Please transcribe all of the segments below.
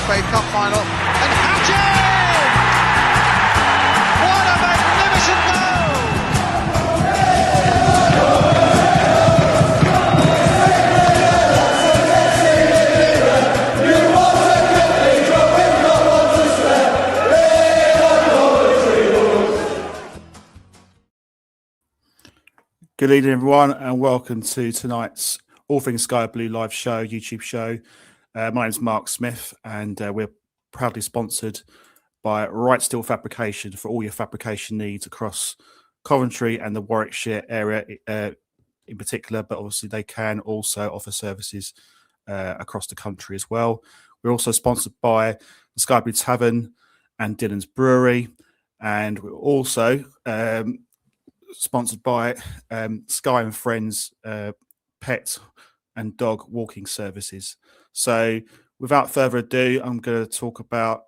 FA Cup final. And Hadji! What a magnificent goal! Good evening, everyone, and welcome to tonight's All Things Sky Blue live show, YouTube show. My name's Mark Smith, and we're proudly sponsored by Right Steel Fabrication for all your fabrication needs across Coventry and the Warwickshire area in particular, but obviously they can also offer services across the country as well. We're also sponsored by the Sky Blue Tavern and Dillon's Brewery, and we're also sponsored by Sky and Friends pet and dog walking services. So without further ado, I'm going to talk about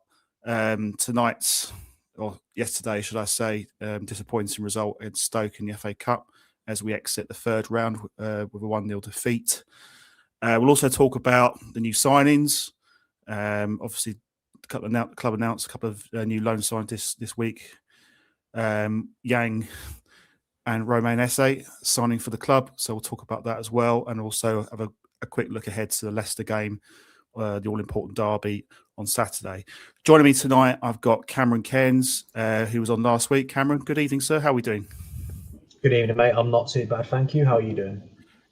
tonight's, or yesterday should I say, disappointing result in Stoke in the FA Cup as we exit the third round with a 1-0 defeat. We'll also talk about the new signings. Obviously the club announced a couple of new loan signings this week. Yang and Romain Esse signing for the club. So we'll talk about that as well. And also have a quick look ahead to the Leicester game, the all-important derby on Saturday. Joining me tonight, I've got Cameron Cairns, who was on last week. Cameron, good evening, sir. How are we doing? Good evening, mate. I'm not too bad, thank you. How are you doing?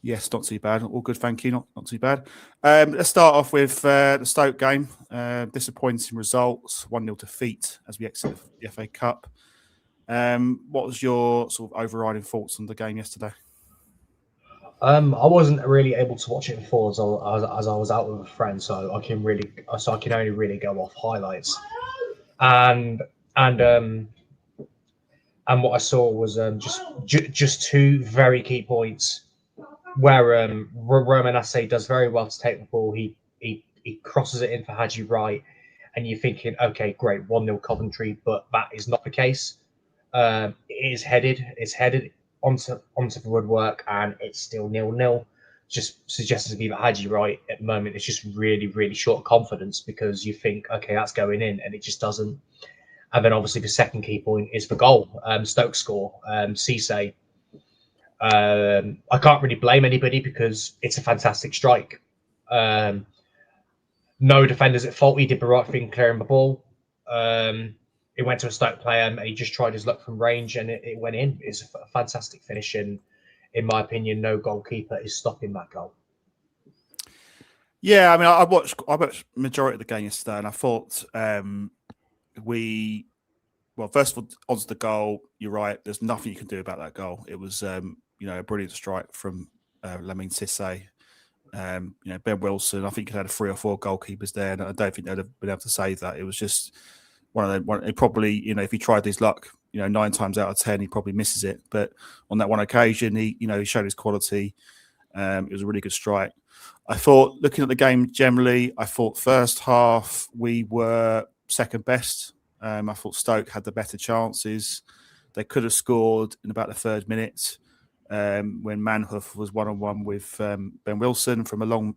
Yes, not too bad. All good, thank you. Not too bad. Let's start off with the Stoke game. Disappointing results, 1-0 defeat as we exit the FA Cup. What was your sort of overriding thoughts on the game yesterday? I wasn't really able to watch it in full as I was out with a friend, so I can only really go off highlights. And what I saw was just two very key points where Romain Esse does very well to take the ball. He crosses it in for Hadji Wright, and you're thinking, okay, great, 1-0 Coventry, but that is not the case. It's headed onto the woodwork, and it's still 0-0. Just suggests to me that Hadji Wright at the moment is just really, really short of confidence, because you think, okay, that's going in, and it just doesn't. And then obviously the second key point is the goal. Stoke score. Cisse. I can't really blame anybody because it's a fantastic strike. No defenders at fault. He did the right thing clearing the ball. It went to a Stoke player, and he just tried his luck from range, and it went in. It's a fantastic finish, and in my opinion, no goalkeeper is stopping that goal. Yeah, I mean, I watched majority of the game yesterday, and I thought first of all, onto the goal, you're right. There's nothing you can do about that goal. It was, a brilliant strike from Lamine Cisse. Ben Wilson, I think he had 3 or 4 goalkeepers there, and I don't think they'd have been able to save that. It was just one of them. It probably, if he tried his luck, 9 times out of 10, he probably misses it. But on that one occasion, he showed his quality. It was a really good strike. I thought, looking at the game generally, first half we were second best. I thought Stoke had the better chances. They could have scored in about the 3rd minute when Manhoef was 1-on-1 with Ben Wilson from a long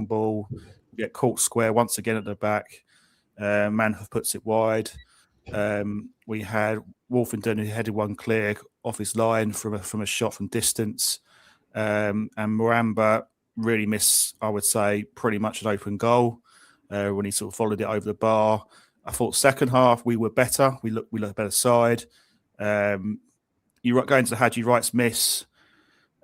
ball. We get caught square once again at the back. Manhoef puts it wide. We had Wolfenden who headed one clear off his line from a shot from distance. And Moramba really missed, I would say, pretty much an open goal when he sort of followed it over the bar. I thought second half we were better. We looked a better side. You going to Hadji Wright's miss.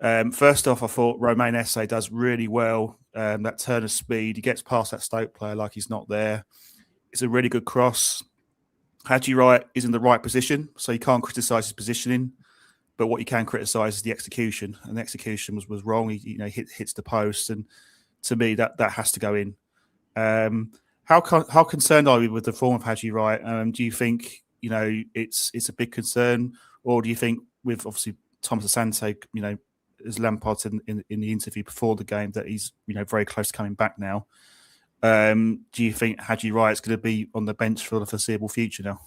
First off, I thought Romain Esse does really well. That turn of speed, he gets past that Stoke player like he's not there. It's a really good cross. Hadji Wright is in the right position, so you can't criticise his positioning. But what you can criticise is the execution, and the execution was wrong. He hits the post, and to me that has to go in. How concerned are you with the form of Hadji Wright? Do you think it's a big concern, or do you think with obviously Thomas Asante, as Lampard said in the interview before the game, that he's very close to coming back now? Do you think Hadji Wright is going to be on the bench for the foreseeable future now?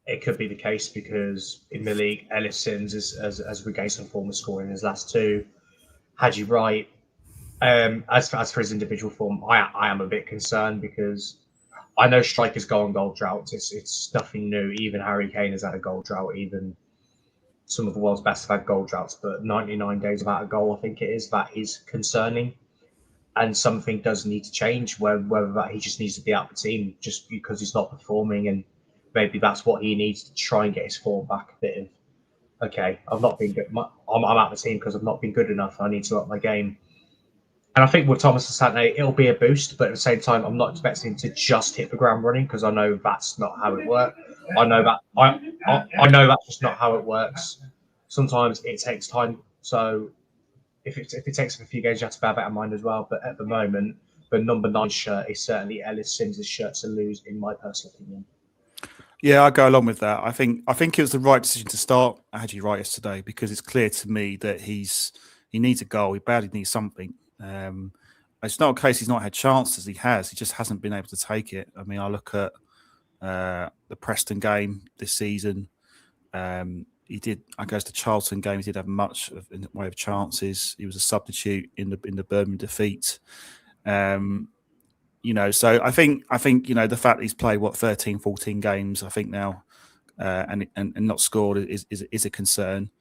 It could be the case because in the league, Ellis Sims has regained some form of scoring in his last 2. Hadji Wright As for his individual form, I am a bit concerned because I know strikers go on goal droughts. It's nothing new. Even Harry Kane has had a goal drought. Even some of the world's best have had goal droughts. But 99 days without a goal, I think it is, that is concerning. And something does need to change. Whether that he just needs to be out of the team just because he's not performing, and maybe that's what he needs to try and get his form back a bit of. Okay, I've not been good. I'm out of the team because I've not been good enough. I need to up my game. And I think with Thomas Asante, it'll be a boost, but at the same time, I'm not expecting him to just hit the ground running because I know that's not how it works. I know that that's just not how it works. Sometimes it takes time. So if it takes him a few games, you have to bear that in mind as well. But at the moment, the number 9 shirt is certainly Ellis Sims' shirt to lose, in my personal opinion. Yeah, I go along with that. I think it was the right decision to start Haji Wright yesterday because it's clear to me that he needs a goal. He badly needs something. It's not a case he's not had chances. He just hasn't been able to take it. I mean, I look at the Preston game this season. He did. I goes to Charlton game. He did have much in the way of chances. He was a substitute in the Birmingham defeat. So I think the fact that he's played 13, 14 games, I think now, and not scored is a concern.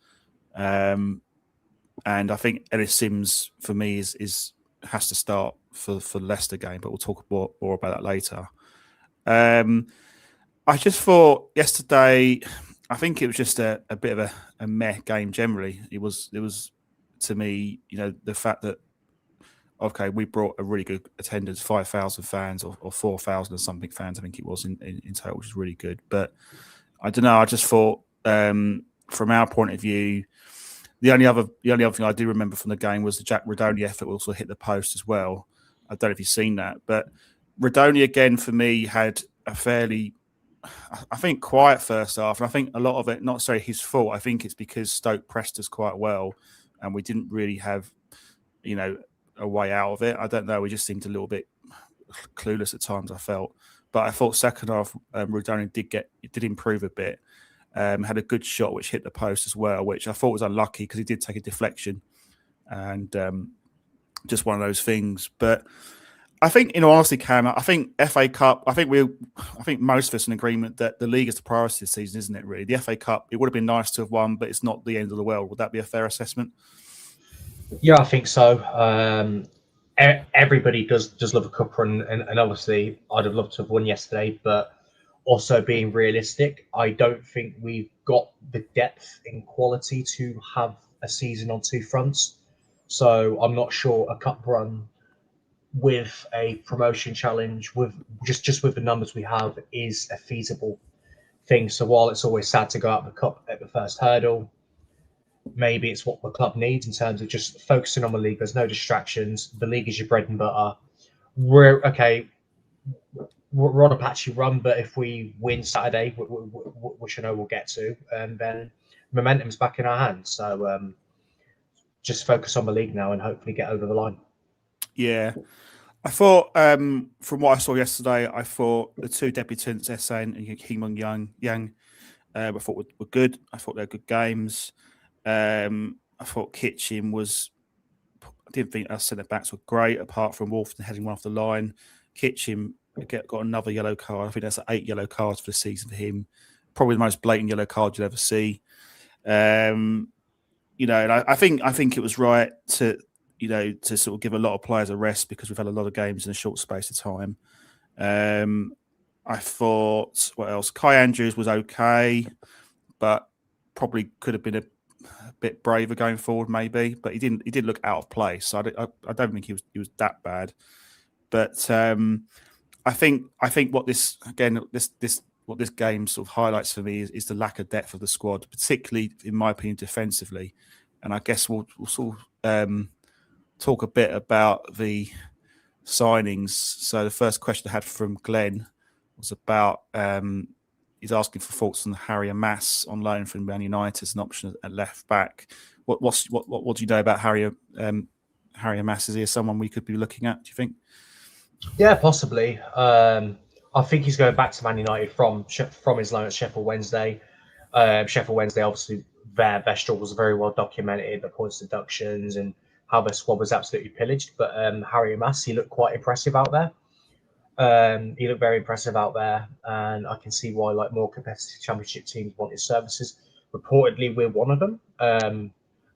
And I think Ellis Sims for me has to start for the Leicester game, but we'll talk more about that later. I just thought yesterday, I think it was just a bit of a meh game generally. It was to me, the fact that okay, we brought a really good attendance, 5,000 fans or 4,000 or something fans, I think it was in total, which is really good. But I don't know. I just thought from our point of view, the only other thing I do remember from the game was the Jack Redoni effort also hit the post as well. I don't know if you've seen that, but Redoni again for me had a fairly, I think, quiet first half, and I think a lot of it not necessarily his fault. I think it's because Stoke pressed us quite well, and we didn't really have, a way out of it. I don't know. We just seemed a little bit clueless at times, I felt. But I thought second half, Redoni did improve a bit. Had a good shot which hit the post as well, which I thought was unlucky because he did take a deflection, and just one of those things. But I think, in all honesty, Cam, I think FA Cup. I think most of us are in agreement that the league is the priority this season, isn't it? Really, the FA Cup. It would have been nice to have won, but it's not the end of the world. Would that be a fair assessment? Yeah, I think so. Everybody does love a cup run, and obviously I'd have loved to have won yesterday, but also being realistic, I don't think we've got the depth in quality to have a season on two fronts. So I'm not sure a cup run with a promotion challenge with just with the numbers we have is a feasible thing. So while it's always sad to go out the cup at the first hurdle, maybe it's what the club needs in terms of just focusing on the league. There's no distractions. The league is your bread and butter. We're on a patchy run, but if we win Saturday, which I know we'll get to, then momentum's back in our hands. So just focus on the league now and hopefully get over the line. Yeah. I thought, from what I saw yesterday, I thought the two debutants, Essien and Himong Yang, I thought were good. I thought they were good games. I thought Kitchen was. I didn't think our centre backs were great, apart from Wolfton heading one off the line. Kitchen got another yellow card. I think that's 8 yellow cards for the season for him. Probably the most blatant yellow card you'll ever see. And I think it was right to sort of give a lot of players a rest because we've had a lot of games in a short space of time. I thought, what else? Kai Andrews was okay, but probably could have been a bit braver going forward, maybe. But he did look out of place. So I don't think he was that bad. But I think what this game sort of highlights for me is the lack of depth of the squad, particularly in my opinion defensively. And I guess we'll sort of talk a bit about the signings. So the first question I had from Glenn was about he's asking for thoughts on Harry Amass on loan from Man United as an option at left back. What do you know about Harry Amass? Is he someone we could be looking at, do you think? Yeah, possibly. I think he's going back to Man United from his loan at Sheffield Wednesday. Sheffield Wednesday, obviously, their struggles are very well documented, the points deductions and their squad was absolutely pillaged. But Harry Mass, he looked quite impressive out there. He looked very impressive out there, and I can see why like more competitive Championship teams want his services. Reportedly, we're one of them.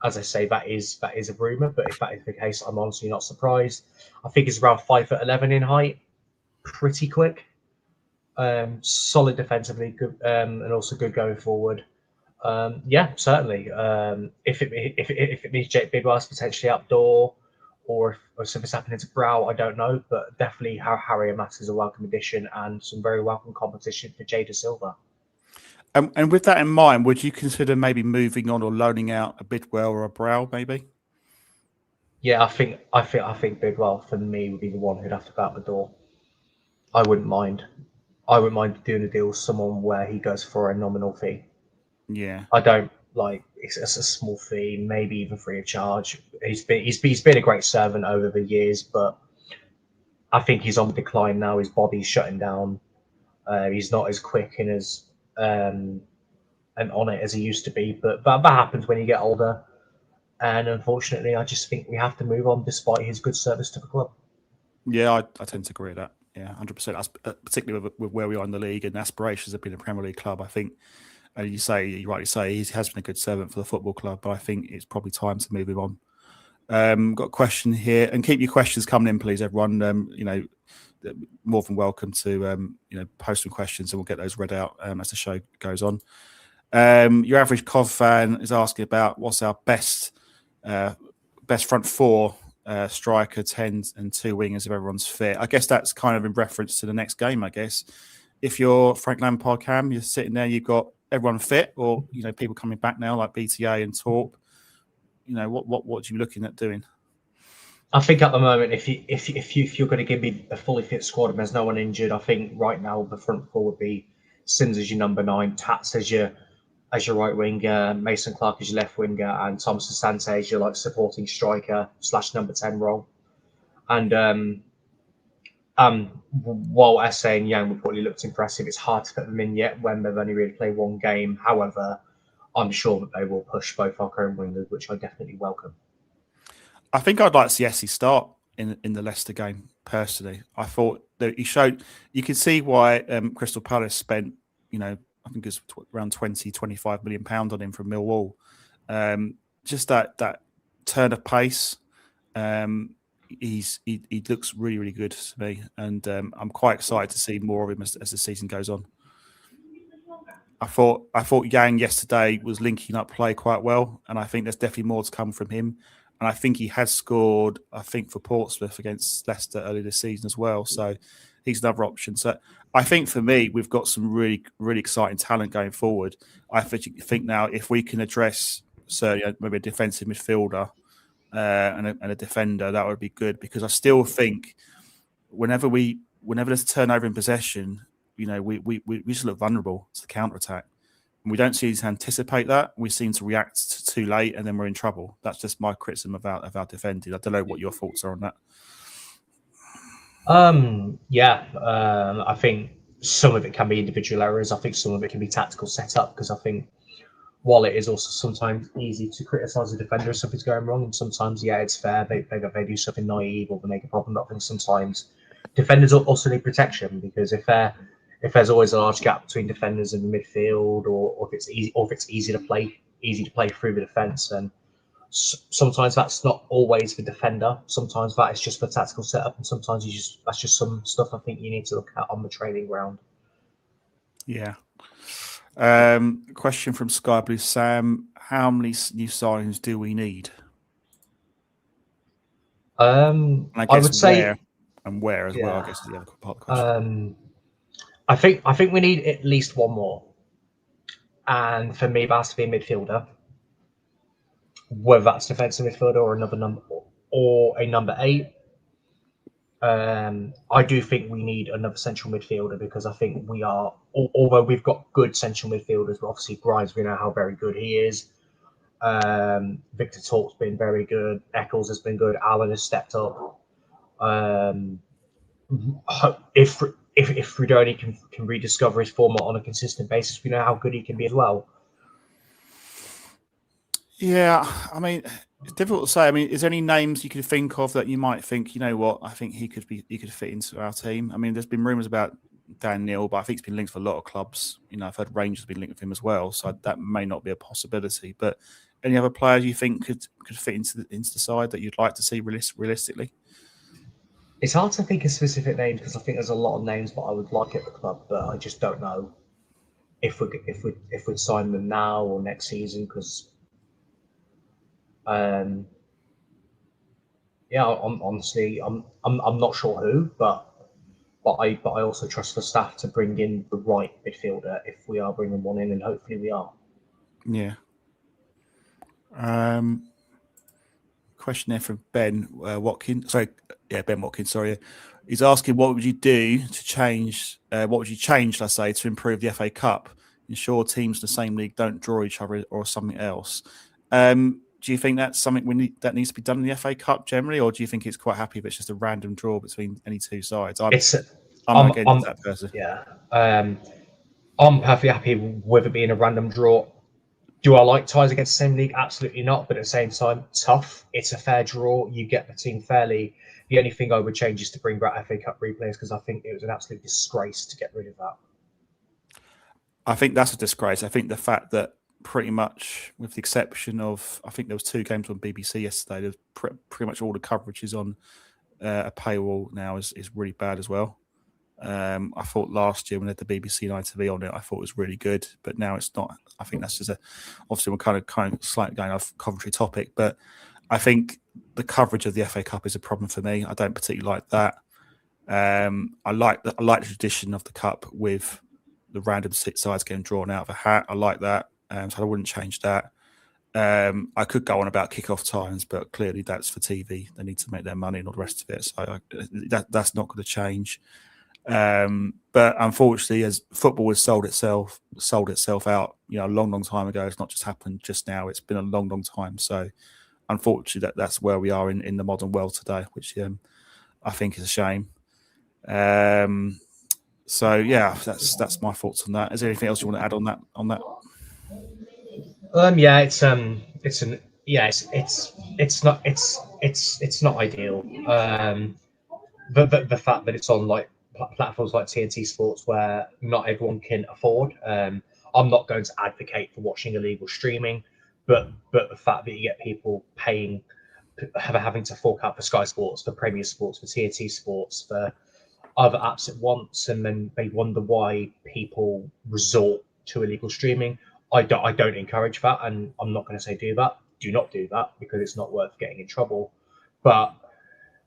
As I say, that is a rumor, but if that is the case, I'm honestly not surprised. I think he's around 5'11" in height, pretty quick, solid defensively, good, and also good going forward. Yeah, certainly. If it means Jake Bidwell's potentially outdoor, or if something's happening to Brow, I don't know. But definitely, Harry and Max is a welcome addition and some very welcome competition for Jada Silva. And with that in mind, would you consider maybe moving on or loaning out a Bidwell or a Brow, maybe? Yeah, I think Bidwell for me would be the one who'd have to go out the door. I wouldn't mind. I wouldn't mind doing a deal with someone where he goes for a nominal fee. Yeah, I don't like it's a small fee, maybe even free of charge. He's been a great servant over the years, but I think he's on the decline now. His body's shutting down. He's not as quick and as and on it as he used to be. But that happens when you get older. And unfortunately, I just think we have to move on, despite his good service to the club. yeah, I tend to agree with that. Yeah, 100%. Particularly with where we are in the league and aspirations of being a Premier League club, I think. You rightly say, he has been a good servant for the football club, but I think it's probably time to move him on. Got a question here, and keep your questions coming in, please, everyone. More than welcome to post some questions, and we'll get those read out as the show goes on. Your average Cov fan is asking about what's our best front four, striker, 10 and 2 wingers if everyone's fit. I guess that's kind of in reference to the next game, I guess. If you're Frank Lampard, Cam, you're sitting there, you've got everyone fit, or people coming back now like BTA and Torp. What are you looking at doing? I think at the moment, if you're going to give me a fully fit squad and there's no one injured, I think right now the front four would be Sims as your number 9, Tats as your right winger, Mason Clark as your left winger, and Thomas Asante as your supporting striker / number 10 role. And while Esse and Yang would probably looked impressive, it's hard to put them in yet when they've only really played one game. However, I'm sure that they will push both our current wingers, which I definitely welcome. I think I'd like to see Essie start in the Leicester game, personally. I thought that he showed, you could see why Crystal Palace spent, I think it's around 20-25 million pounds on him from Millwall. Just that turn of pace. He looks really, really good to me, and I'm quite excited to see more of him as the season goes on. I thought Yang yesterday was linking up play quite well, and I think there's definitely more to come from him. And I think he has scored, I think, for Portsmouth against Leicester earlier this season as well. So he's another option. So I think for me, we've got some really, really exciting talent going forward. I think now if we can address certainly maybe a defensive midfielder and a defender, that would be good, because I still think whenever there's a turnover in possession, we just look vulnerable to the counter-attack. And we don't seem to anticipate that. We seem to react too late, and then we're in trouble. That's just my criticism of our defending. I don't know what your thoughts are on that. I think some of it can be individual errors. I think some of it can be tactical setup, because I think while it is also sometimes easy to criticise a defender if something's going wrong, and sometimes, it's fair, they do something naive or they make a problem. I think sometimes defenders also need protection, because if there's always a large gap between defenders and midfield, or if it's easy to play through the defence, then sometimes that's not always the defender. Sometimes that is just the tactical setup, and sometimes that's just some stuff I think you need to look at on the training ground. Yeah. Question from Sky Blue Sam: how many new signings do we need? I would say where as well. I guess is the other part of the question. I think we need at least one more, and for me, that has to be a midfielder, whether that's defensive midfielder or another number or a number 8. I do think we need another central midfielder, because I think we are, although we've got good central midfielders, but obviously Grimes, we know how very good he is. Victor Torp's been very good. Eccles has been good. Allen has stepped up. If Fridoni can rediscover his form on a consistent basis, we know how good he can be as well. Yeah, I mean, it's difficult to say. I mean, is there any names you could think of that you might think, you know what, I think he could fit into our team? I mean, there's been rumours about Dan Neil, but I think it's been linked with a lot of clubs. You know, I've heard Rangers have been linked with him as well, so that may not be a possibility. But any other players you think could fit into the side that you'd like to see realistically? It's hard to think of specific names because I think there's a lot of names that I would like at the club, but I just don't know if we'd sign them now or next season because yeah, honestly, I'm not sure who, but I also trust the staff to bring in the right midfielder if we are bringing one in, and hopefully we are. Yeah. Question there from Ben Watkins. Sorry, yeah, Ben Watkins. Sorry, he's asking what would you do to change? What would you change, let's say, to improve the FA Cup, ensure teams in the same league don't draw each other, or something else? Do you think that's something that needs to be done in the FA Cup generally, or do you think it's quite happy if it's just a random draw between any two sides? I'm against that person. Yeah, I'm perfectly happy with it being a random draw. Do I like ties against the same league? Absolutely not. But at the same time, tough. It's a fair draw. You get the team fairly. The only thing I would change is to bring back FA Cup replays because I think it was an absolute disgrace to get rid of that. I think that's a disgrace. I think the fact that pretty much, with the exception of, I think there was 2 games on BBC yesterday, there's pretty much all the coverage is on a paywall now is really bad as well. I thought last year when they had the BBC and ITV on it, I thought it was really good, but now it's not. I think that's just obviously we're kind of slightly going off commentary topic, but I think the coverage of the FA Cup is a problem for me. I don't particularly like that. I like the tradition of the cup with the random 6 sides getting drawn out of a hat. I like that, so I wouldn't change that. I could go on about kickoff times, but clearly that's for TV. They need to make their money and all the rest of it, so that's not going to change. But unfortunately, as football has sold itself out, a long time ago. It's not just happened just now. It's been a long time. So unfortunately, that's where we are in the modern world today, which I think is a shame. So yeah, that's my thoughts on that. Is there anything else you want to add on that? Yeah, it's not ideal. The fact that it's on like platforms like TNT Sports where not everyone can afford. I'm not going to advocate for watching illegal streaming, but the fact that you get people paying, having to fork out for Sky Sports, for Premier Sports, for TNT Sports, for other apps at once, and then they wonder why people resort to illegal streaming. I don't encourage that, and I'm not going to say do that. Do not do that because it's not worth getting in trouble. But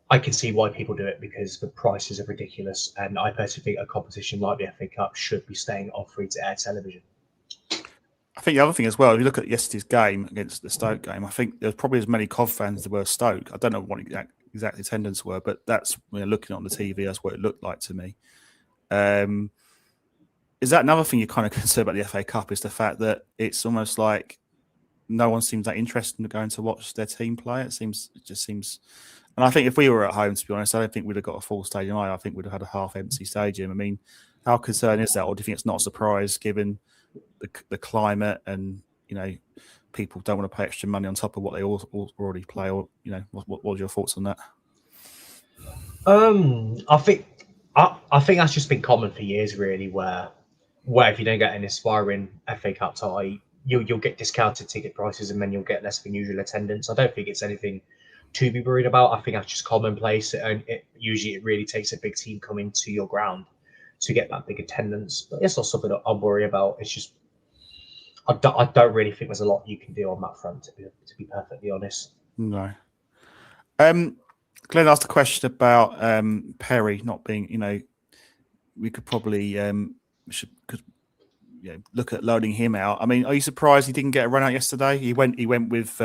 I can see why people do it because the prices are ridiculous, and I personally think a competition like the FA Cup should be staying on free-to-air television. I think the other thing as well, if you look at yesterday's game against the Stoke game, I think there's probably as many Cov fans as there were Stoke. I don't know what exact attendance were, but that's looking on the TV, that's what it looked like to me. Is that another thing you're kind of concerned about the FA Cup? Is the fact that it's almost like no one seems that interested in going to watch their team play. It just seems. And I think if we were at home, to be honest, I don't think we'd have got a full stadium. I think we'd have had a half-empty stadium. I mean, how concerned is that, or do you think it's not a surprise given the climate and people don't want to pay extra money on top of what they already play? Or what are your thoughts on that? I think that's just been common for years, really, where if you don't get an aspiring FA Cup tie, you'll get discounted ticket prices and then you'll get less than usual attendance. I don't think it's anything to be worried about. I think that's just commonplace, and usually it really takes a big team coming to your ground to get that big attendance. But it's not something that I worry about. It's just I don't really think there's a lot you can do on that front, to be perfectly honest. No. Glenn asked a question about Perry not being. We could probably look at loading him out. I mean, are you surprised he didn't get a run out yesterday? He went with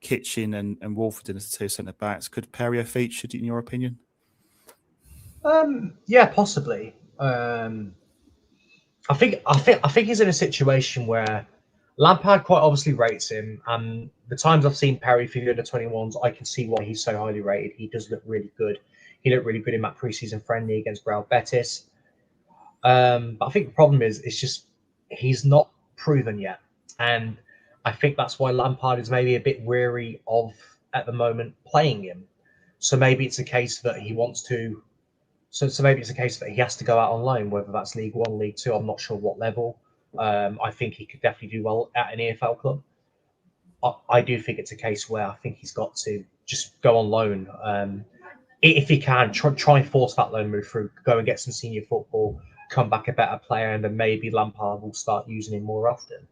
Kitchen and Wolford as the 2 centre backs. Could Perry have featured in your opinion? Yeah, possibly. I think he's in a situation where Lampard quite obviously rates him, and the times I've seen Perry for the under-21s, I can see why he's so highly rated. He does look really good. He looked really good in that pre-season friendly against Real Betis. But I think the problem is it's just he's not proven yet, and I think that's why Lampard is maybe a bit weary of, at the moment, playing him. So maybe it's a case that he wants to. So maybe it's a case that he has to go out on loan, whether that's League One, League Two. I'm not sure what level. I think he could definitely do well at an EFL club. I do think it's a case where I think he's got to just go on loan. If he can, try and force that loan move through, go and get some senior football, come back a better player, and then maybe Lampard will start using him more often.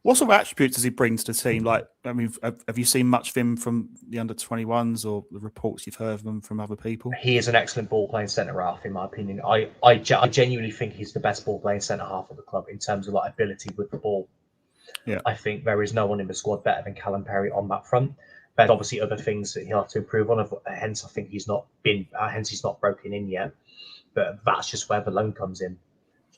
What sort of attributes does he bring to the team? Like, I mean, have you seen much of him from the under-21s or the reports you've heard of them from other people? He is an excellent ball-playing centre-half, in my opinion. I genuinely think he's the best ball-playing centre-half of the club in terms of like ability with the ball. Yeah, I think there is no one in the squad better than Callum Perry on that front. There's obviously other things that he'll have to improve on. Hence, I think he's not broken in yet. But that's just where the loan comes in,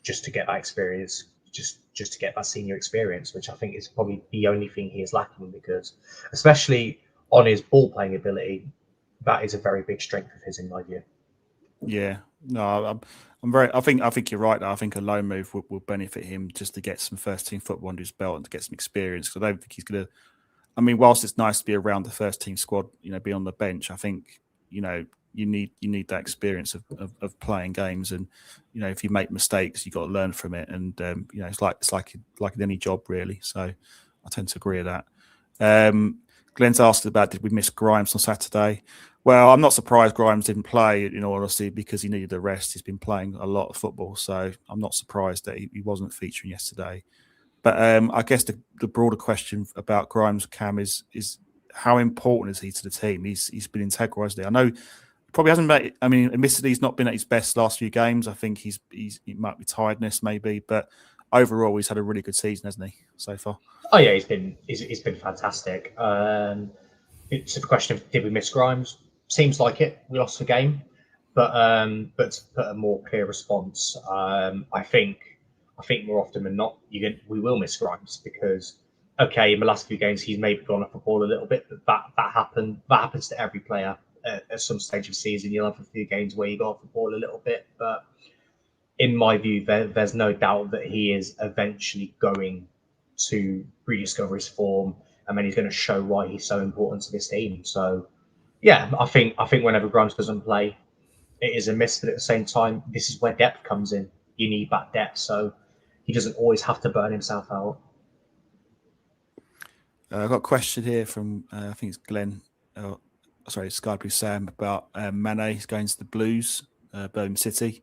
just to get that experience, just to get that senior experience, which I think is probably the only thing he is lacking, because especially on his ball playing ability, that is a very big strength of his in my view. Yeah, no, I'm very. I think you're right. I think a loan move will benefit him just to get some first team football under his belt and to get some experience. Because I don't think he's gonna. I mean, whilst it's nice to be around the first team squad, be on the bench. I think you need that experience of playing games, and if you make mistakes, you got to learn from it. And it's like in any job really. So I tend to agree with that. Glenn's asked about did we miss Grimes on Saturday? Well, I'm not surprised Grimes didn't play, in all honesty, because he needed a rest. He's been playing a lot of football, so I'm not surprised that he wasn't featuring yesterday. But I guess the broader question about Grimes, Cam, is how important is he to the team? He's been integral, hasn't he? I know he probably hasn't been. I mean, admittedly, he's not been at his best last few games. I think he might be tiredness maybe, but overall, he's had a really good season, hasn't he, so far? Oh yeah, he's been fantastic. It's a question of did we miss Grimes? Seems like it. We lost the game, but to put a more clear response, I think more often than not, we will miss Grimes because in the last few games he's maybe gone off the ball a little bit, but that happens to every player at some stage of season. You'll have a few games where you go off the ball a little bit, but in my view, there's no doubt that he is eventually going to rediscover his form, and then he's going to show why he's so important to this team. So, yeah, I think whenever Grimes doesn't play, it is a miss. But at the same time, this is where depth comes in. You need that depth, so he doesn't always have to burn himself out. I've got a question here from I think it's Glenn. Sky Blue Sam about Mane. He's going to the Blues, Birmingham City.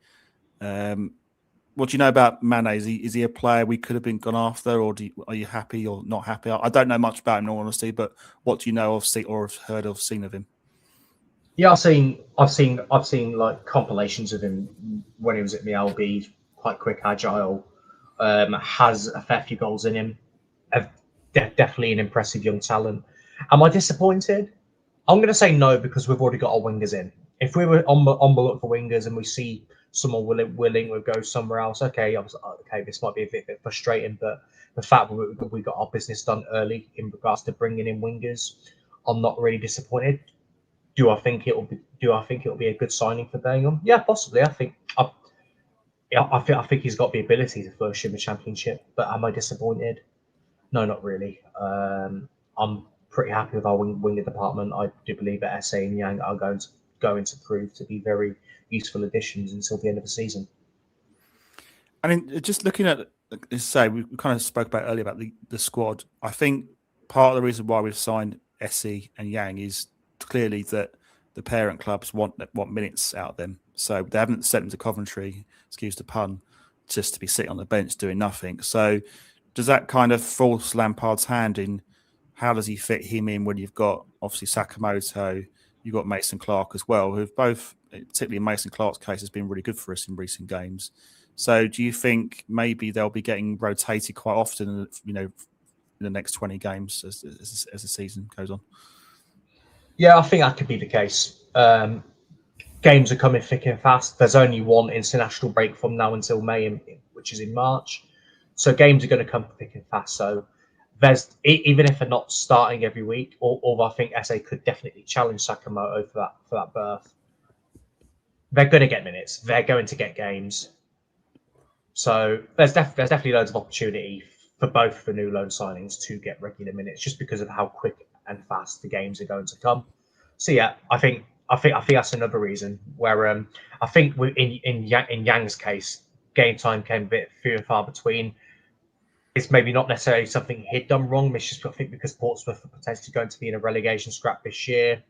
What do you know about Mane? Is he a player we could have been gone after, or are you happy or not happy? I don't know much about him, in all honesty, but what do you know of, or have heard of, seen of him? Yeah, I've seen like compilations of him when he was at the LB. Quite quick, agile, has a fair few goals in him. Definitely an impressive young talent. Am I disappointed? I'm going to say no, because we've already got our wingers in. If we were on the look for wingers and we see someone willing to go somewhere else, okay, this might be a bit frustrating, but the fact that we got our business done early in regards to bringing in wingers, I'm not really disappointed. Do I think it'll be a good signing for Birmingham? Yeah, possibly. I think he's got the ability to flourish in the Championship, but am I disappointed? No, not really. I'm pretty happy with our winger department. I do believe that SA and Yang are going to prove to be very useful additions until the end of the season. I mean, just looking at, we kind of spoke about earlier about the squad. I think part of the reason why we've signed SE and Yang is clearly that the parent clubs want minutes out of them. So they haven't sent them to Coventry, excuse the pun, just to be sitting on the bench doing nothing. So does that kind of force Lampard's hand in how does he fit him in when you've got obviously Sakamoto, you've got Mason Clark as well, who've both, particularly in Mason Clark's case, has been really good for us in recent games. So do you think maybe they'll be getting rotated quite often, in the next 20 games as the season goes on? Yeah, I think that could be the case. Games are coming thick and fast. There's only one international break from now until May, which is in March. So games are going to come thick and fast. So there's, even if they're not starting every week, although I think SA could definitely challenge Sakamoto for that berth, they're going to get minutes. They're going to get games. So there's definitely loads of opportunity for both the new loan signings to get regular minutes, just because of how quick and fast the games are going to come. So yeah, I think that's another reason where I think in Yang's case, game time came a bit few and far between. It's maybe not necessarily something he'd done wrong. It's just I think because Portsmouth are potentially going to be in a relegation scrap this year.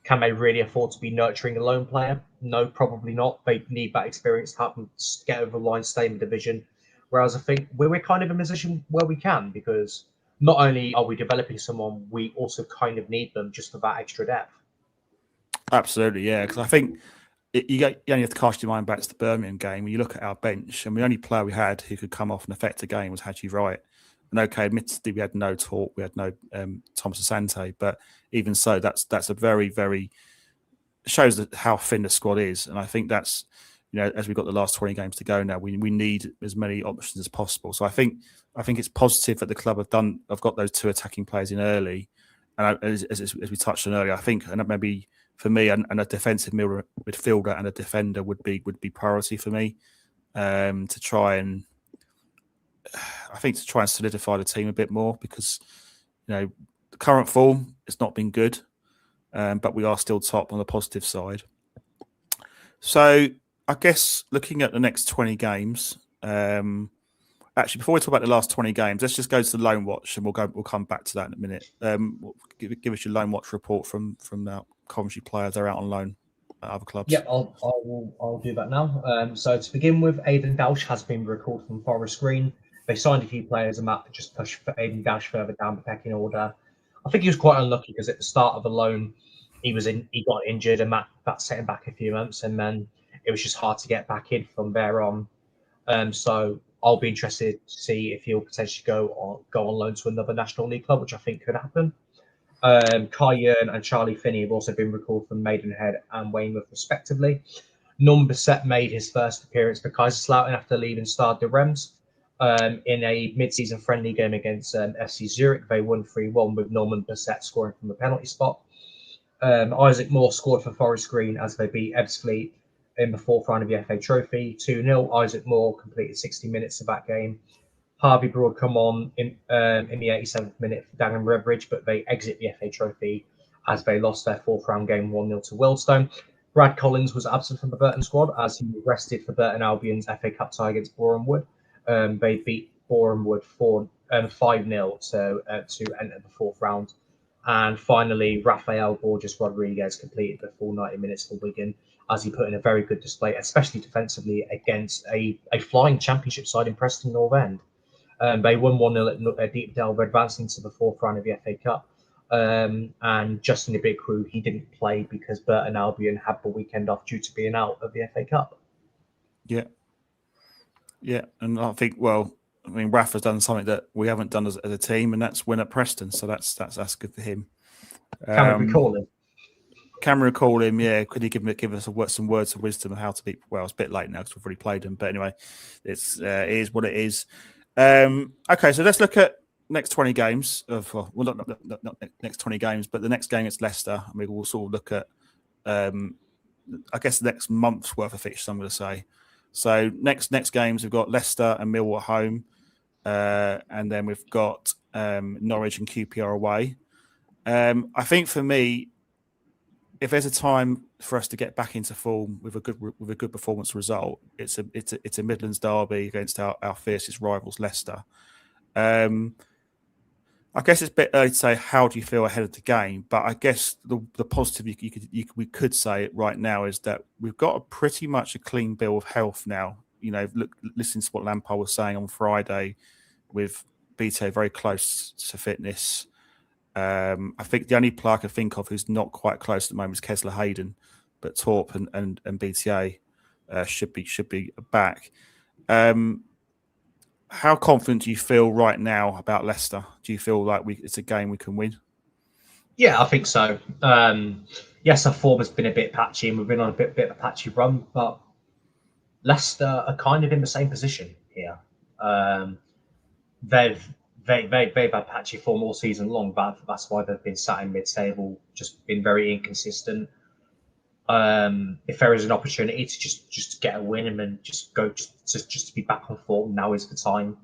Can they really afford to be nurturing a lone player? No, probably not. They need that experience to help them get over the line, stay in the division. Whereas I think we're kind of in a position where we can, because not only are we developing someone, we also kind of need them just for that extra depth. Absolutely, yeah. Because I think you only have to cast your mind back to the Birmingham game. When you look at our bench, and the only player we had who could come off and affect a game was Haji Wright. And okay, admittedly, we had no Talk, we had no Thomas Asante, but even so, that's a very, very shows that how thin the squad is. And I think that's, as we've got the last 20 games to go now, we need as many options as possible. So I think it's positive that the club have got those two attacking players in early. And as we touched on earlier, I think, and maybe for me, and a defensive midfielder and a defender would be priority for me, to try and solidify the team a bit more, because the current form has not been good, but we are still top on the positive side. So I guess looking at the next 20 games, actually before we talk about the last 20 games, let's just go to the loan watch, and we'll come back to that in a minute. Give us your loan watch report from the Coventry players that are out on loan at other clubs. Yeah, I'll do that now. So to begin with, Aidan Dausch has been recalled from Forest Green. They signed a few players, and that just pushed Aidan Dausch further down the pecking order. I think he was quite unlucky because at the start of the loan, he got injured, and that set him back a few months, and then it was just hard to get back in from there on. So I'll be interested to see if he'll potentially go on loan to another National League club, which I think could happen. Kai Yearn and Charlie Finney have also been recalled from Maidenhead and Weymouth, respectively. Norman Bissett made his first appearance for Kaiserslautern after leaving Stade de Reims. In a mid-season friendly game against FC Zurich, they won 3-1 with Norman Bissett scoring from the penalty spot. Isaac Moore scored for Forest Green as they beat Ebbsfleet in the fourth round of the FA Trophy, 2-0. Isaac Moore completed 60 minutes of that game. Harvey Broad come on in the 87th minute for Dagenham Redbridge, but they exit the FA Trophy as they lost their fourth round game 1-0 to Wealdstone. Brad Collins was absent from the Burton squad as he was rested for Burton Albion's FA Cup tie against Boreham Wood. They beat Boreham Wood 5-0 to enter the fourth round. And finally, Rafael Borges Rodriguez completed the full 90 minutes for Wigan as he put in a very good display, especially defensively, against a flying championship side in Preston North End. They won 1-0 at Deepdale, advancing to the fourth round of the FA Cup. And Justin Ibikru, he didn't play because Burton Albion had the weekend off due to being out of the FA Cup. Yeah, and I think, Rafa's done something that we haven't done as a team, and that's win at Preston. So that's good for him. Can we recall him? Can we recall him? Yeah. Could he give us some words of wisdom of how to beat? Well, it's a bit late now because we've already played him. But anyway, it is what it is. Okay, so let's look at next 20 games not next 20 games, but the next game it's Leicester, and we will sort of look at I guess the next month's worth of fixtures, I'm going to say. So next games we've got Leicester and Millwall at home, and then we've got Norwich and QPR away. I think for me, if there's a time for us to get back into form with a good performance result, it's a Midlands derby against our fiercest rivals, Leicester. I guess it's a bit early to say how do you feel ahead of the game, but I guess the positive we could say right now is that we've got pretty much a clean bill of health now. Listening to what Lampard was saying on Friday, with BT very close to fitness. I think the only player I can think of who's not quite close at the moment is Kessler Hayden, but Torp and BTA should be back. How confident do you feel right now about Leicester? Do you feel like it's a game we can win? Yeah, I think so. Yes, our form has been a bit patchy, and we've been on a bit of a patchy run, but Leicester are kind of in the same position here. They've had patchy form all season long, but that's why they've been sat in mid-table, just been very inconsistent. If there is an opportunity to just get a win and then just to be back on form, now is the time.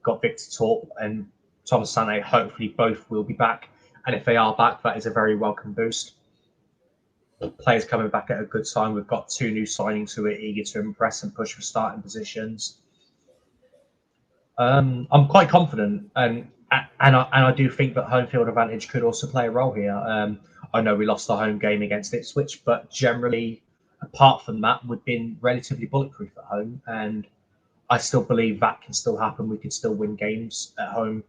got Victor Torp and Thomas Sane. Hopefully both will be back. And if they are back, that is a very welcome boost. Players coming back at a good time. We've got 2 new signings who are eager to impress and push for starting positions. I'm quite confident, and I do think that home field advantage could also play a role here. I know we lost the home game against Ipswich, but generally, apart from that, we've been relatively bulletproof at home, and I still believe that can still happen. We could still win games at home,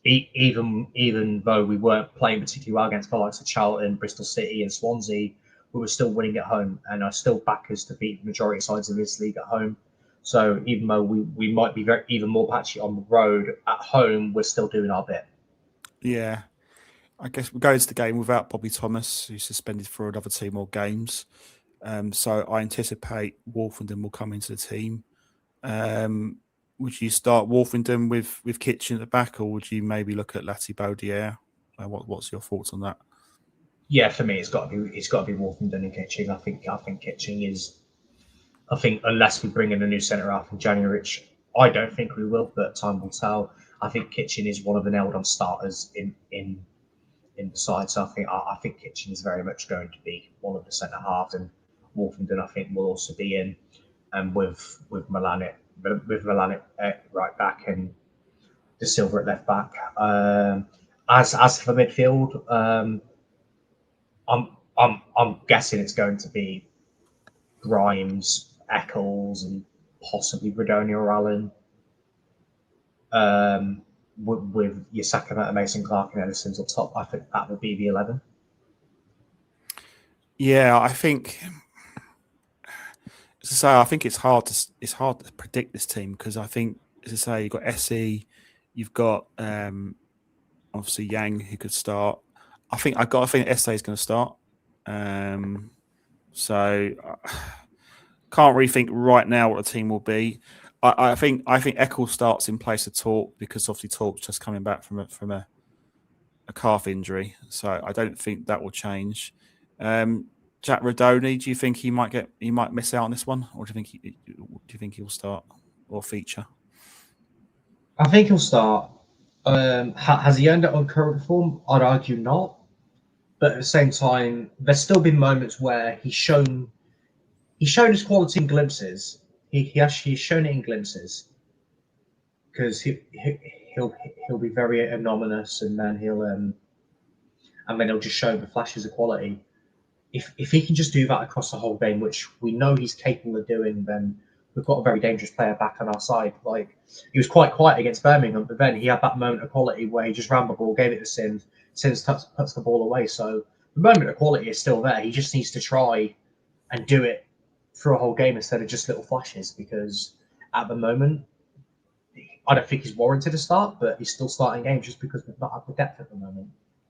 even though we weren't playing particularly well against the likes of Charlton, Bristol City, and Swansea. We were still winning at home, and I still back us to beat the majority of sides in this league at home. So even though we might be even more patchy on the road, at home we're still doing our bit. Yeah, I guess we go into the game without Bobby Thomas, who's suspended for another 2 more games. So I anticipate Wolfenden will come into the team. Would you start Wolfenden with Kitchen at the back, or would you maybe look at Lati Baudier? What's your thoughts on that? Yeah, for me, it's got to be Wolfenden and Kitching. I think Kitching is. I think unless we bring in a new centre half in January, which I don't think we will, but time will tell. I think Kitchen is one of the nailed-on starters in the side. So I think Kitchen is very much going to be one of the centre halves, and Wolfenden I think will also be in, and with Milan at right back and De Silva at left back. As for midfield, I'm guessing it's going to be Grimes, Eccles, and possibly Radoni or Allen. With your Sacramento, Mason Clark, and Edison's up top, I think that would be the 11. Yeah, I think. As I say, I think it's hard to predict this team because I think, as I say, you've got SE, you've got obviously Yang who could start. I think SE is going to start. So can't really think right now what the team will be. I think Eccles starts in place of Torp because obviously Torp's just coming back from a calf injury, so I don't think that will change. Jack Radoni, do you think he might miss out on this one, or do you think he'll start or feature? I think he'll start. Has he earned it on current form? I'd argue not. But at the same time, there's still been moments where he's shown his quality in glimpses. He's shown it in glimpses because he'll be very anonymous, and then he'll just show the flashes of quality. If he can just do that across the whole game, which we know he's capable of doing, then we've got a very dangerous player back on our side. Like, he was quite quiet against Birmingham, but then he had that moment of quality where he just ran the ball, gave it to Sims puts the ball away. So the moment of quality is still there. He just needs to try and do it for a whole game instead of just little flashes, because at the moment, I don't think he's warranted a start, but he's still starting games just because we've not had the depth at the moment.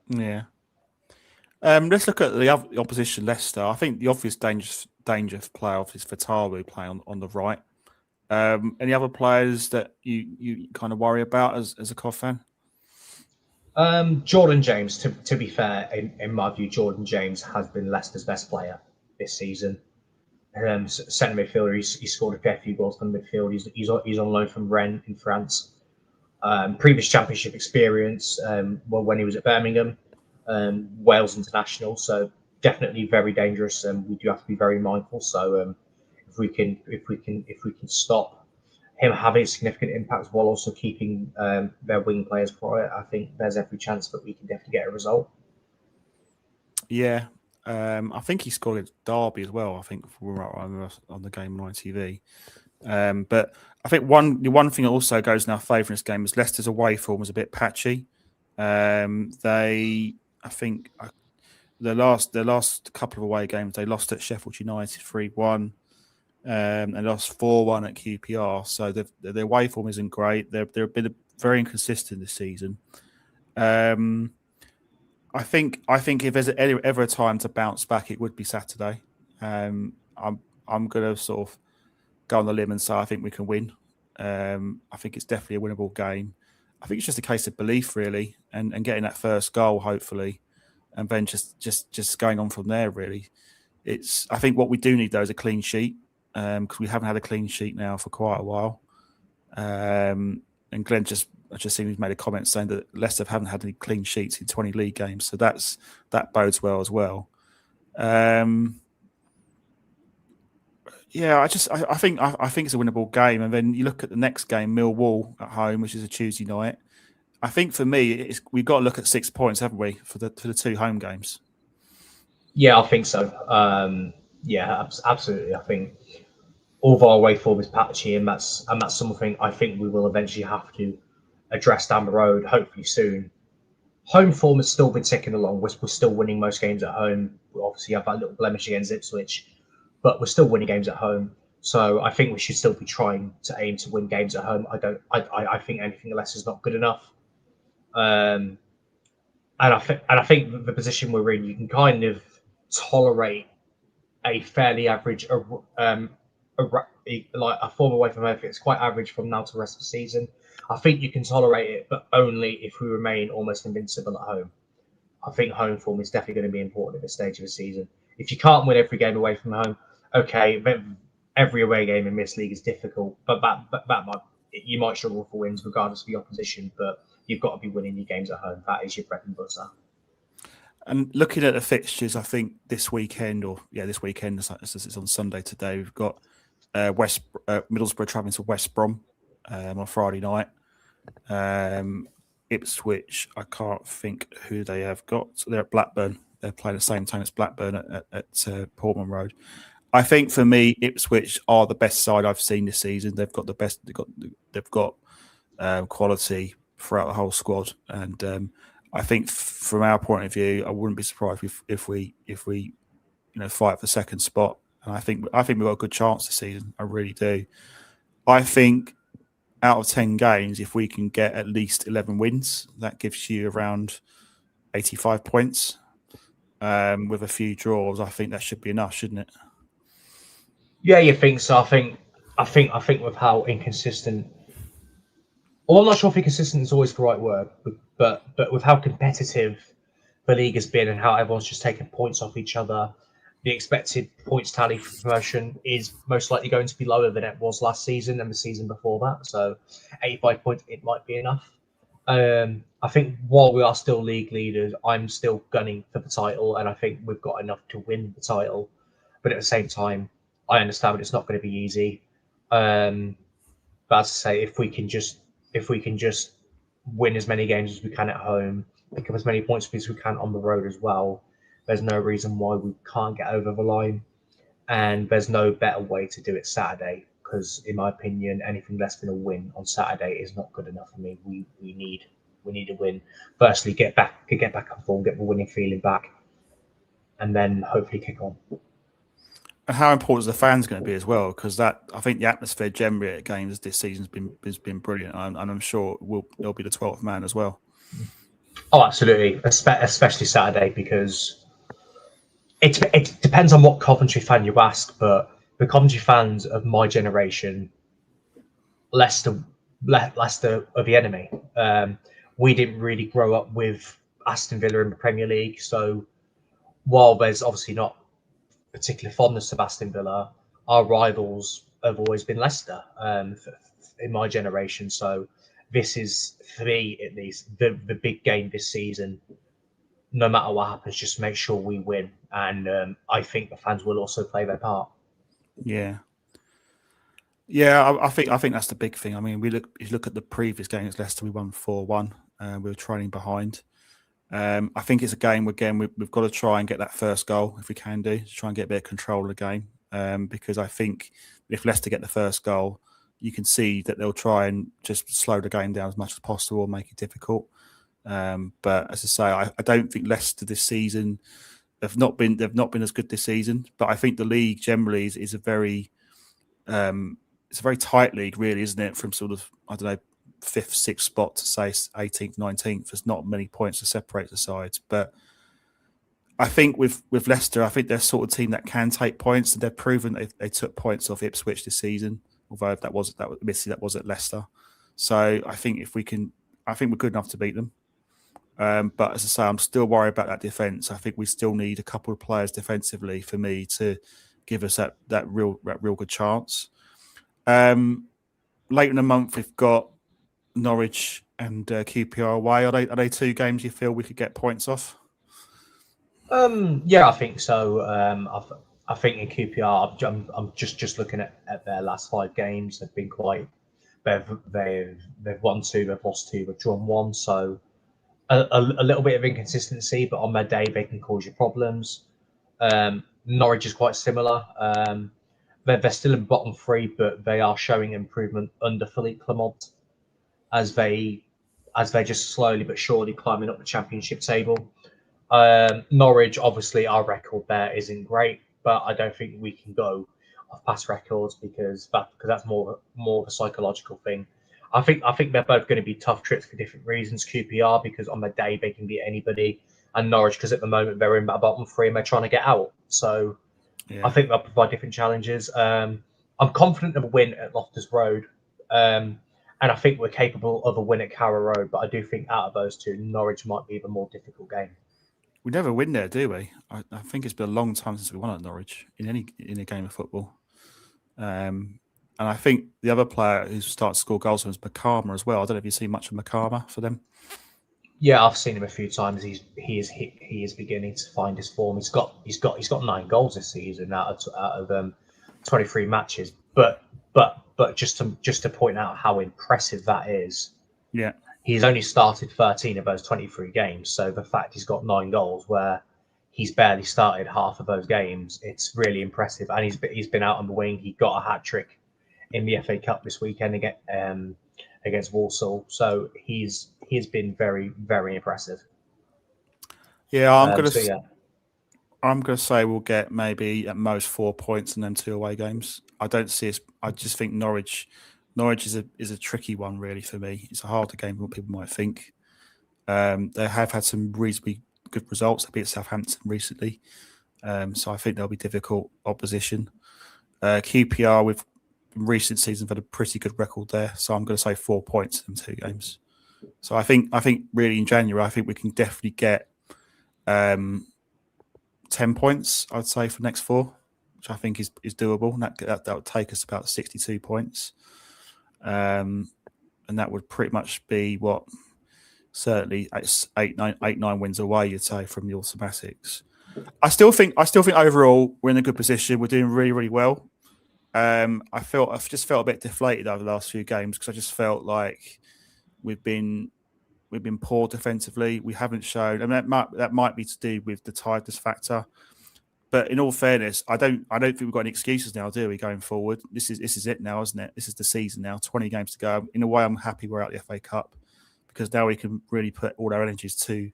Yeah. Let's look at the opposition, Leicester. I think the obvious danger player is Fatawu playing on the right. Any other players that you kind of worry about as a COF fan? Jordan James, to be fair, in my view, Jordan James has been Leicester's best player this season. Centre midfielder, he scored a fair few goals from midfield. He's on loan from Rennes in France. Previous championship experience, when he was at Birmingham, Wales international. So definitely very dangerous, and we do have to be very mindful. So if we can stop him having a significant impact while also keeping their wing players quiet, I think there's every chance that we can definitely get a result. Yeah, I think he scored at Derby as well. I think on the game on ITV. But I think the one thing that also goes in our favour in this game is Leicester's away form was a bit patchy. The last couple of away games they lost at Sheffield United 3-1. And lost 4-1 at QPR. So their away form isn't great. They've been very inconsistent this season. I think if there's ever a time to bounce back, it would be Saturday. I'm going to sort of go on the limb and say I think we can win. I think it's definitely a winnable game. I think it's just a case of belief, really, and getting that first goal, hopefully, and then just going on from there. Really, I think what we do need though is a clean sheet. Because we haven't had a clean sheet now for quite a while. And Glenn just I just seen he's made a comment saying that Leicester haven't had any clean sheets in 20 league games, so that bodes well as well. Yeah, I think it's a winnable game, and then you look at the next game, Millwall at home, which is a Tuesday night. I think for me, we've got to look at 6 points, haven't we, for the 2 home games? Yeah, I think so. Absolutely. I think all of our away form is patchy, and that's something I think we will eventually have to address down the road, hopefully soon. Home form has still been ticking along. We're still winning most games at home. We obviously have that little blemish against Ipswich, but we're still winning games at home. So I think we should still be trying to aim to win games at home. I think anything less is not good enough. And I think the position we're in, you can kind of tolerate a fairly average, like a form away from home. It's quite average from now to the rest of the season. I think you can tolerate it, but only if we remain almost invincible at home. I think home form is definitely going to be important at this stage of the season. If you can't win every game away from home, okay, every away game in this league is difficult, but you might struggle for wins regardless of the opposition, but you've got to be winning your games at home. That is your bread and butter. And looking at the fixtures, I think this weekend, it's on Sunday today, we've got Middlesbrough travelling to West Brom on Friday night. Ipswich, I can't think who they have got. So they're at Blackburn. They're playing at the same time as Blackburn at Portman Road. I think for me, Ipswich are the best side I've seen this season. They've got the best. They've got quality throughout the whole squad, and I think from our point of view, I wouldn't be surprised if we fight for second spot. And I think we've got a good chance this season. I really do. I think out of 10 games, if we can get at least 11 wins, that gives you around 85 points. With a few draws, I think that should be enough, shouldn't it? Yeah, you think so? I think with how inconsistent. Well, I'm not sure if inconsistent is always the right word, but with how competitive the league has been and how everyone's just taking points off each other, the expected points tally for promotion is most likely going to be lower than it was last season and the season before that. So 85 points, it might be enough. I think while we are still league leaders, I'm still gunning for the title, and I think we've got enough to win the title. But at the same time, I understand that it's not going to be easy. But as I say, if we can just win as many games as we can at home, pick up as many points as we can on the road as well, there's no reason why we can't get over the line. And there's no better way to do it Saturday, because in my opinion, anything less than a win on Saturday is not good enough for me. We need a win. Firstly, get back on form, get the winning feeling back, and then hopefully kick on. And how important is the fans going to be as well? Because I think the atmosphere generally at games this season has been brilliant, and I'm sure it'll be the 12th man as well. Oh, absolutely, especially Saturday, because it depends on what Coventry fan you ask, but the Coventry fans of my generation, Leicester are the enemy. We didn't really grow up with Aston Villa in the Premier League, so while there's obviously not particular fondness of Aston Villa, our rivals have always been Leicester in my generation. So this is, for me at least, the big game this season. No matter what happens, just make sure we win, and I think the fans will also play their part. Yeah, I think that's the big thing. I mean, you look at the previous game against Leicester, we won 4-1. We were trailing behind. I think it's a game again. We've got to try and get that first goal if we can do, to try and get a bit of control of the game. Because I think if Leicester get the first goal, you can see that they'll try and just slow the game down as much as possible, make it difficult. But as I say, I don't think Leicester this season they've not been as good this season. But I think the league generally is a very it's a very tight league, really, isn't it? From sort of, I don't know, 5th, 6th spot to say 18th, 19th. There's not many points to separate the sides. But I think with Leicester, I think they're sort of team that can take points, and they've proven they took points off Ipswich this season. Although that was at Leicester. So I think we're good enough to beat them. But as I say, I'm still worried about that defence. I think we still need a couple of players defensively for me to give us that real good chance. Later in the month, we've got Norwich and QPR away. Are they two games you feel we could get points off? Yeah, I think so. I think in QPR, I'm just looking at their last 5 games. They've been quite. They've won 2, they've lost 2, they've drawn 1. So a little bit of inconsistency, but on their day they can cause you problems. Norwich is quite similar. They're still in bottom 3, but they are showing improvement under Philippe Clement as they're just slowly but surely climbing up the Championship table. Norwich, obviously, our record there isn't great, but I don't think we can go off past records because that's more of a psychological thing. I think they're both going to be tough trips for different reasons. QPR because on the day they can beat anybody, and Norwich because at the moment they're in that bottom 3 and they're trying to get out. So I think they'll provide different challenges. I'm confident of a win at Loftus Road. And I think we're capable of a win at Carrow Road, but I do think out of those two, Norwich might be the more difficult game. We never win there, do we? I think it's been a long time since we won at Norwich in a game of football. And I think the other player who started to score goals was Makama as well. I don't know if you've seen much of Makama for them. Yeah, I've seen him a few times. He is beginning to find his form. He's got 9 goals this season out of 23 matches. But just to point out how impressive that is. Yeah. He's only started 13 of those 23 games. So the fact he's got 9 goals where he's barely started half of those games, it's really impressive. And he's been out on the wing. He got a hat-trick in the FA Cup this weekend against Walsall. So he's been very, very impressive. Yeah, I'm gonna say we'll get maybe at most 4 points and then 2 away games. I don't see us. I just think Norwich is a tricky one, really, for me. It's a harder game than what people might think. They have had some reasonably good results. They beat Southampton recently, so I think they'll be difficult opposition. QPR with recent seasons had a pretty good record there, so I'm going to say 4 points in 2 games. So I think really in January, I think we can definitely get 10 points. I'd say for the next 4, which I think is doable. And that would take us about 62 points. And that would pretty much be what certainly 8-9 wins away, you'd say, from the automatics. I still think overall we're in a good position. We're doing really, really well. I've just felt a bit deflated over the last few games because I just felt like we've been poor defensively. We haven't shown, and that might be to do with the tiredness factor. But in all fairness, I don't think we've got any excuses now, do we, going forward? This is it now, isn't it? This is the season now. 20 games to go. In a way, I'm happy we're out of the FA Cup because now we can really put all our energies to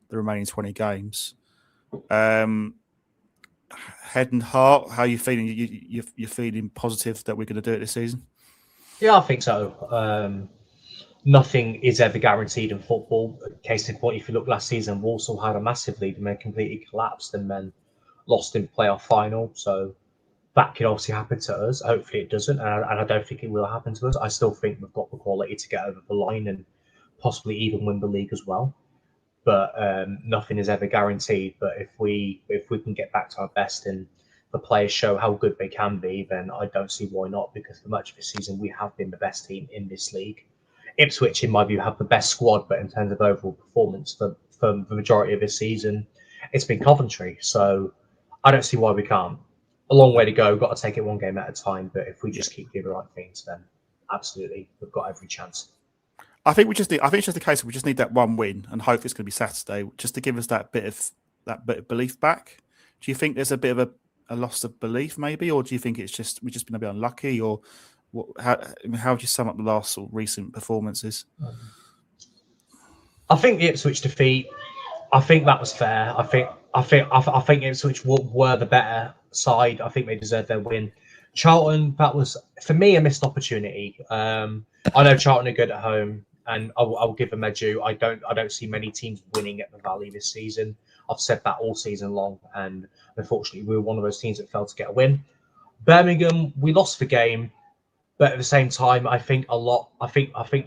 the remaining 20 games. Head and heart, how are you feeling? You're feeling positive that we're going to do it this season? Yeah, I think so. Nothing is ever guaranteed in football. Case in point, if you look last season, Walsall had a massive lead and then completely collapsed and then lost in playoff final. So that could obviously happen to us. Hopefully it doesn't, and I don't think it will happen to us. I still think we've got the quality to get over the line and possibly even win the league as well. But nothing is ever guaranteed. But if we can get back to our best and the players show how good they can be, then I don't see why not. Because for much of the season, we have been the best team in this league. Ipswich, in my view, have the best squad, but in terms of overall performance for the majority of this season, it's been Coventry. So I don't see why we can't. A long way to go. We've got to take it one game at a time. But if we just keep doing the right things, then absolutely, we've got every chance. I think it's just a case of we just need that one win and hope it's going to be Saturday, just to give us that bit of belief back. Do you think there's a bit of a loss of belief, maybe, or do you think it's just we've just been a bit unlucky, or how would you sum up the last sort of recent performances? I think the Ipswich defeat. I think that was fair. I think Ipswich were the better side. I think they deserved their win. Charlton, that was for me a missed opportunity. I know Charlton are good at home, and I'll give them their due. I don't see many teams winning at the Valley this season. I've said that all season long, and unfortunately, we were one of those teams that failed to get a win. Birmingham, we lost the game, but at the same time, I think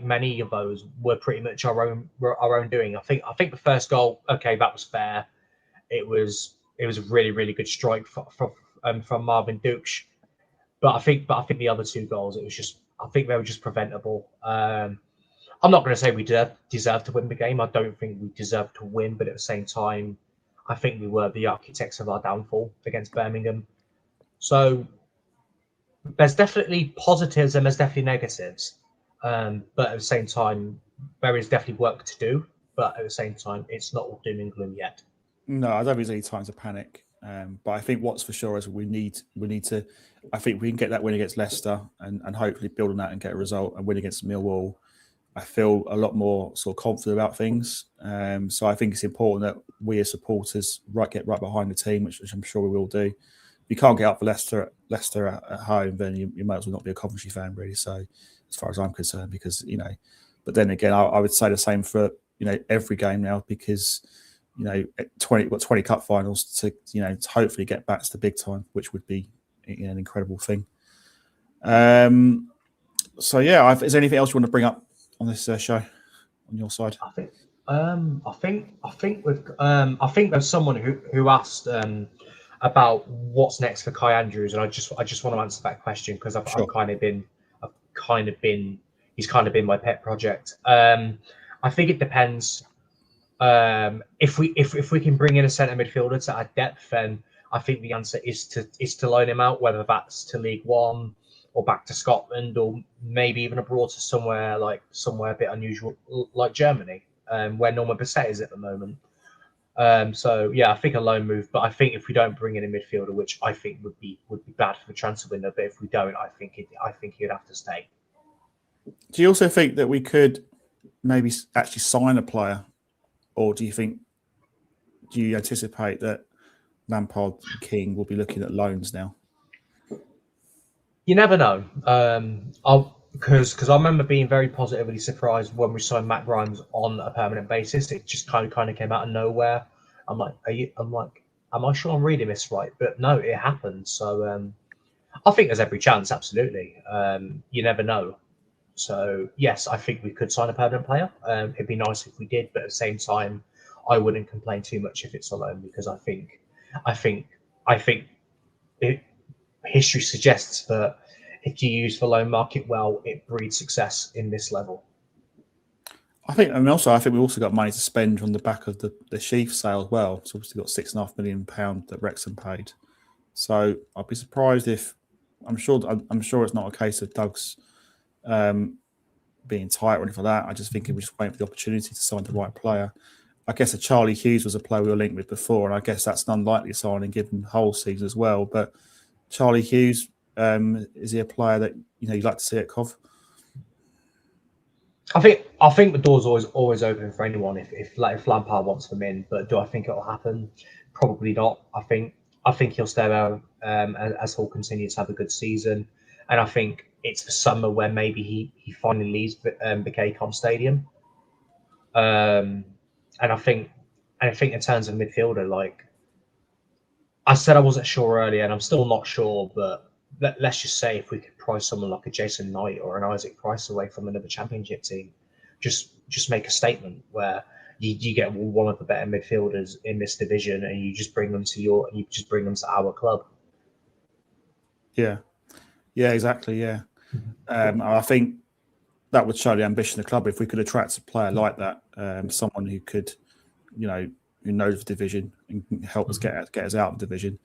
many of those were pretty much our own doing. I think the first goal, okay, that was fair. It was a really, really good strike from Marvin Dukes. But I think the other 2 goals, I think they were just preventable. I'm not going to say we deserve to win the game. I don't think we deserve to win, but at the same time, I think we were the architects of our downfall against Birmingham. So there's definitely positives and there's definitely negatives. But at the same time, there is definitely work to do. But at the same time, it's not all doom and gloom yet. No, I don't think there's any time to panic. But I think what's for sure is we need to. I think we can get that win against Leicester and hopefully build on that and get a result and win against Millwall. I feel a lot more sort of confident about things. So I think it's important that we as supporters get right behind the team, which I'm sure we will do. If you can't get up for Leicester at home, then you might as well not be a Coventry fan, really. So as far as I'm concerned, because but then again, I would say the same for every game now, because 20 cup finals to to hopefully get back to the big time, which would be an incredible thing. So yeah, is there anything else you want to bring up on this show on your side? I think there's someone who asked about what's next for Kai Andrews, and I just want to answer that question because I've kind of been he's kind of been my pet project. I think it depends. If we can bring in a centre midfielder to add depth, then I think the answer is to loan him out, whether that's to League One or back to Scotland, or maybe even abroad to somewhere a bit unusual like Germany, where Norman Bissett is at the moment. So yeah, I think a loan move, but I think if we don't bring in a midfielder, which I think would be bad for the transfer window, but if we don't, I think he'd have to stay. Do you also think that we could maybe actually sign a player, or do you anticipate that Lampard and King will be looking at loans now? You never know. Because I remember being very positively surprised when we signed Matt Grimes on a permanent basis. It just kind of came out of nowhere. I'm like, am I sure I'm reading this right? But no, it happened. So I think there's every chance. Absolutely. You never know. So yes, I think we could sign a permanent player. It'd be nice if we did, but at the same time, I wouldn't complain too much if it's a loan, because I think history suggests that if you use the loan market well, it breeds success in this level. I think we also got money to spend on the back of the Sheaf sale as well. So obviously got £6.5 million that Wrexham paid. So I'd be surprised if I'm sure it's not a case of Doug's being tight or anything like that. I just think he was just waiting for the opportunity to sign the right player. I guess a Charlie Hughes was a player we were linked with before, and I guess that's an unlikely signing given the whole season as well. But Charlie Hughes, is he a player that you'd like to see at Cov? I think the door's always open for anyone if Lampard wants them in. But do I think it'll happen? Probably not. I think he'll stay there as Hull continues to have a good season, and I think it's the summer where maybe he finally leaves the KCOM Stadium. And I think in terms of midfielder, like I said, I wasn't sure earlier, and I'm still not sure, but let's just say if we could price someone like a Jason Knight or an Isaac Price away from another Championship team, just make a statement where you get one of the better midfielders in this division, and you just bring them to our club. Yeah, exactly. Yeah, I think that would show the ambition of the club if we could attract a player like that, someone who could, who knows the division and can help us get us out of the division.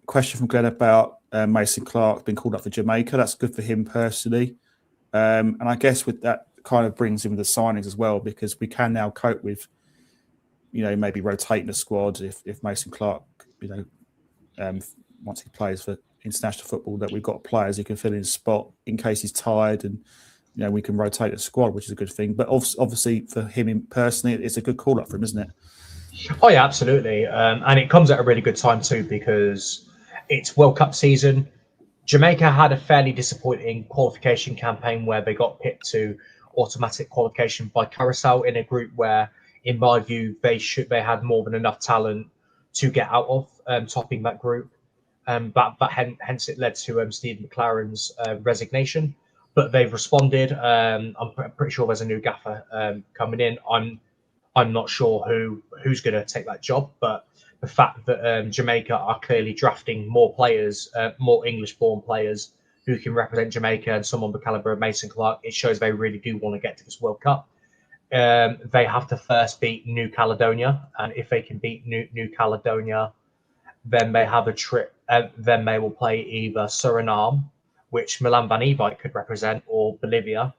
Question from Glenn about Mason Clark being called up for Jamaica. That's good for him personally, and I guess with that kind of brings in the signings as well, because we can now cope with, maybe rotating the squad if Mason Clark, once he plays for international football, that we've got players who can fill in his spot in case he's tired, and we can rotate the squad, which is a good thing. But obviously for him personally, it's a good call up for him, isn't it? Oh yeah, absolutely, and it comes at a really good time too, because it's World Cup season. Jamaica had a fairly disappointing qualification campaign where they got picked to automatic qualification by Curacao in a group where, in my view, they had more than enough talent to get out of topping that group. But hence it led to Steve McLaren's resignation. But they've responded. I'm pretty sure there's a new gaffer coming in. I'm not sure who's going to take that job, but the fact that Jamaica are clearly drafting more players, more English-born players who can represent Jamaica and someone the caliber of Mason Clark, it shows they really do want to get to this World Cup. They have to first beat New Caledonia, and if they can beat New Caledonia, then they have a trip. Then they will play either Suriname, which Milan Van Ewijk could represent, or Bolivia.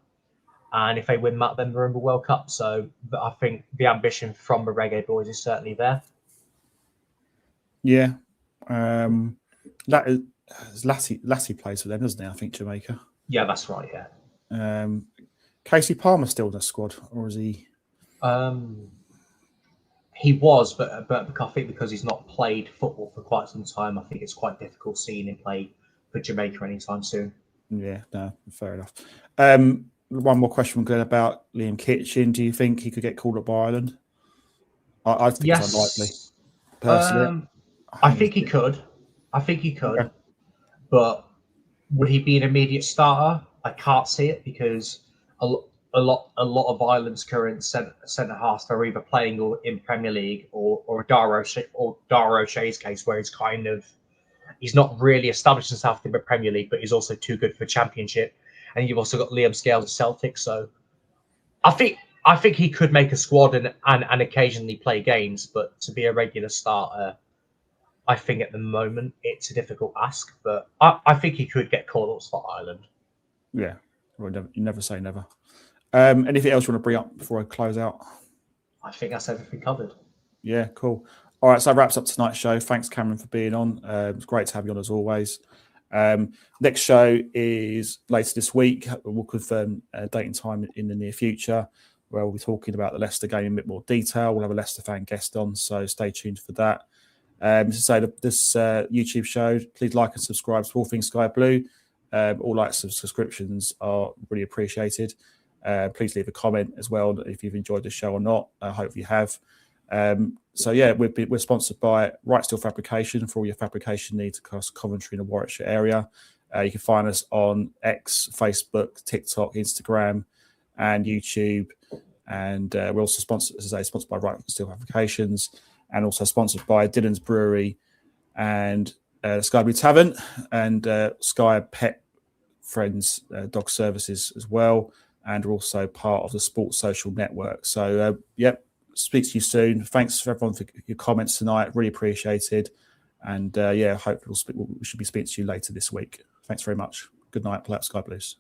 And if they win that, then they're in the World Cup. So I think the ambition from the Reggae Boys is certainly there. Yeah. Lassie plays for them, doesn't he? I think Jamaica. Yeah, that's right. Yeah. Casey Palmer still in the squad, or is he? He was, but I think because he's not played football for quite some time, I think it's quite difficult seeing him play for Jamaica anytime soon. Yeah, no, fair enough. One more question from Glenn about Liam Kitchen. Do you think he could get called up by Ireland? I think it's unlikely. Personally, I think he could. Okay. But would he be an immediate starter? I can't see it because a lot of Ireland's current centre halves are either playing or in Premier League or Dara O'Shea's case, where he's not really established himself in the Premier League, but he's also too good for Championship. And you've also got Liam Scales at Celtic, so I think he could make a squad and occasionally play games, but to be a regular starter, I think at the moment it's a difficult ask. But I think he could get called up for Ireland. Yeah, well, you never say never. Anything else you want to bring up before I close out? I think that's everything covered. Yeah, cool. All right, so that wraps up tonight's show. Thanks, Cameron, for being on. It's great to have you on as always. Next show is later this week. We'll confirm a date and time in the near future where we'll be talking about the Leicester game in a bit more detail. We'll have a Leicester fan guest on, so stay tuned for that. To say that this YouTube show, please like and subscribe to All Things Sky Blue. All likes and subscriptions are really appreciated. Please leave a comment as well if you've enjoyed the show or not. I hope you have. So yeah, we're sponsored by Right Steel Fabrication for all your fabrication needs across Coventry and the Warwickshire area. You can find us on X, Facebook, TikTok, Instagram, and YouTube. And we're also sponsored by Right Steel Fabrications, and also sponsored by Dylan's Brewery and Sky Blue Tavern and Sky Pet Friends Dog Services as well. And we're also part of the Sports Social Network. So yep. Speak to you soon. Thanks for everyone for your comments tonight. Really appreciated. And yeah, hopefully we should be speaking to you later this week. Thanks very much. Good night. Play up Sky Blues.